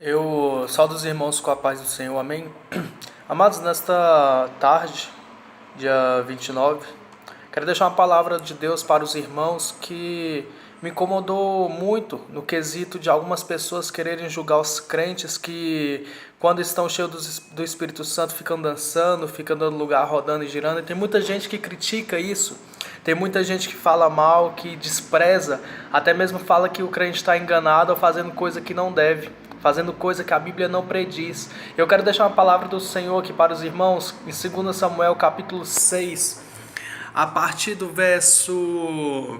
Eu saúdo os irmãos com a paz do Senhor, amém? Amados, nesta tarde, dia 29, quero deixar uma palavra de Deus para os irmãos que me incomodou muito no quesito de algumas pessoas quererem julgar os crentes que, quando estão cheios do Espírito Santo, ficam dançando, ficam dando lugar, rodando e girando. E tem muita gente que critica isso, tem muita gente que fala mal, que despreza, até mesmo fala que o crente está enganado ou fazendo coisa que não deve, fazendo coisa que a Bíblia não prediz. Eu quero deixar uma palavra do Senhor aqui para os irmãos, em 2 Samuel capítulo 6, a partir do verso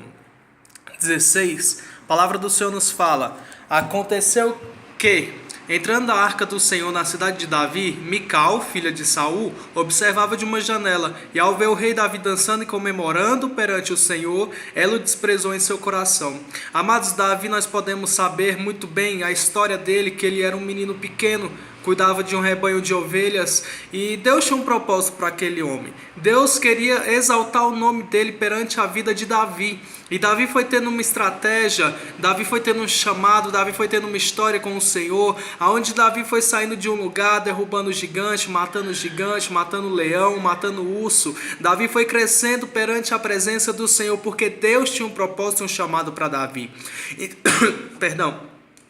16, a palavra do Senhor nos fala: aconteceu que, entrando a arca do Senhor na cidade de Davi, Mical, filha de Saul, observava de uma janela, e ao ver o rei Davi dançando e comemorando perante o Senhor, ela o desprezou em seu coração. Amados, Davi, nós podemos saber muito bem a história dele, que ele era um menino pequeno, cuidava de um rebanho de ovelhas, e Deus tinha um propósito para aquele homem. Deus queria exaltar o nome dele perante a vida de Davi. E Davi foi tendo uma estratégia, Davi foi tendo um chamado, Davi foi tendo uma história com o Senhor, aonde Davi foi saindo de um lugar, derrubando o gigante, matando o leão, matando o urso. Davi foi crescendo perante a presença do Senhor, porque Deus tinha um propósito e um chamado para Davi. Perdão.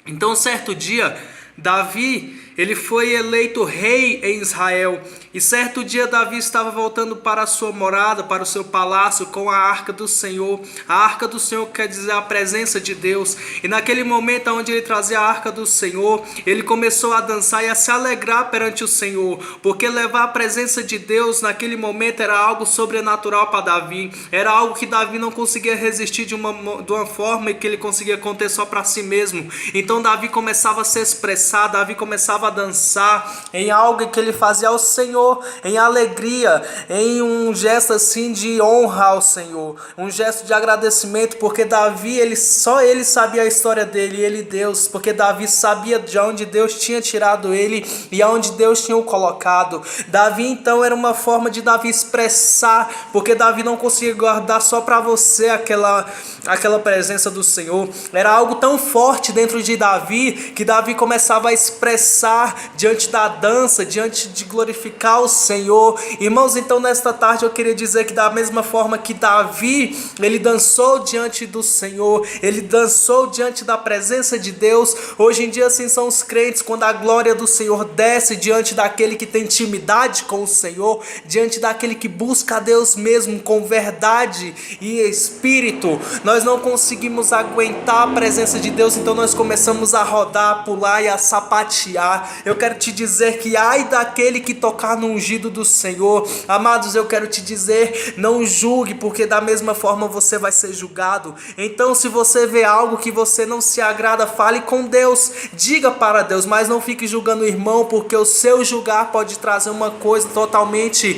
Então, certo dia, Davi, ele foi eleito rei em Israel, e certo dia Davi estava voltando para a sua morada, para o seu palácio, com a arca do Senhor. A arca do Senhor quer dizer a presença de Deus, e naquele momento onde ele trazia a arca do Senhor, ele começou a dançar e a se alegrar perante o Senhor, porque levar a presença de Deus naquele momento era algo sobrenatural para Davi, era algo que Davi não conseguia resistir de uma forma que ele conseguia conter só para si mesmo. Então Davi começava a se expressar, Davi começava a dançar em algo que ele fazia ao Senhor, em alegria, em um gesto assim de honra ao Senhor, um gesto de agradecimento, porque Davi, só ele sabia a história dele, ele Deus, porque Davi sabia de onde Deus tinha tirado ele e aonde Deus tinha o colocado. Davi então era uma forma de Davi expressar, porque Davi não conseguia guardar só para você aquela presença do Senhor. Era algo tão forte dentro de Davi, que Davi começava a expressar diante da dança, diante de glorificar o Senhor. Irmãos, então nesta tarde eu queria dizer que da mesma forma que Davi, ele dançou diante do Senhor, ele dançou diante da presença de Deus, hoje em dia assim são os crentes, quando a glória do Senhor desce diante daquele que tem intimidade com o Senhor, diante daquele que busca a Deus mesmo com verdade e espírito, nós não conseguimos aguentar a presença de Deus, então nós começamos a rodar, a pular e a sapatear. Eu quero te dizer que ai daquele que tocar no ungido do Senhor. Amados, eu quero te dizer, não julgue, porque da mesma forma você vai ser julgado. Então, se você vê algo que você não se agrada, fale com Deus, diga para Deus, mas não fique julgando o irmão, porque o seu julgar pode trazer uma coisa totalmente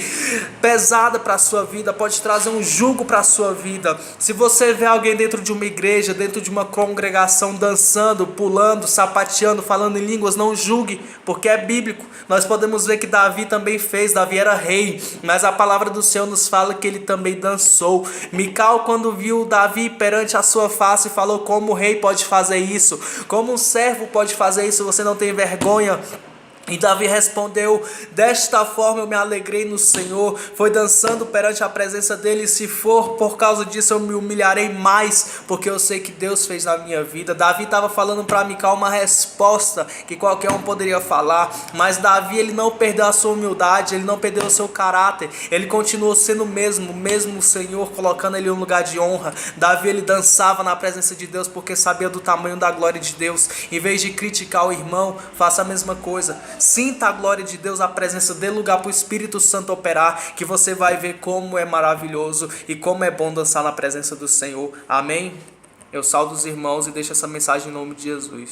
pesada para a sua vida, pode trazer um jugo para a sua vida. Se você vê alguém dentro de uma igreja, dentro de uma congregação, dançando, pulando, sapateando, falando em línguas, não julgue, porque é bíblico. Nós podemos ver que Davi também fez, Davi era rei, mas a palavra do Senhor nos fala que ele também dançou. Mical, quando viu Davi perante a sua face, falou: como o rei pode fazer isso? Como um servo pode fazer isso? Você não tem vergonha? E Davi respondeu: desta forma eu me alegrei no Senhor, foi dançando perante a presença dele, e se for por causa disso eu me humilharei mais, porque eu sei que Deus fez na minha vida. Davi estava falando para Mical uma resposta que qualquer um poderia falar, mas Davi, ele não perdeu a sua humildade, ele não perdeu o seu caráter, ele continuou sendo o mesmo Senhor colocando ele em um lugar de honra. Davi, ele dançava na presença de Deus porque sabia do tamanho da glória de Deus. Em vez de criticar o irmão, faça a mesma coisa. Sinta a glória de Deus, a presença, dê lugar para o Espírito Santo operar, que você vai ver como é maravilhoso e como é bom dançar na presença do Senhor. Amém? Eu saúdo os irmãos e deixo essa mensagem em nome de Jesus.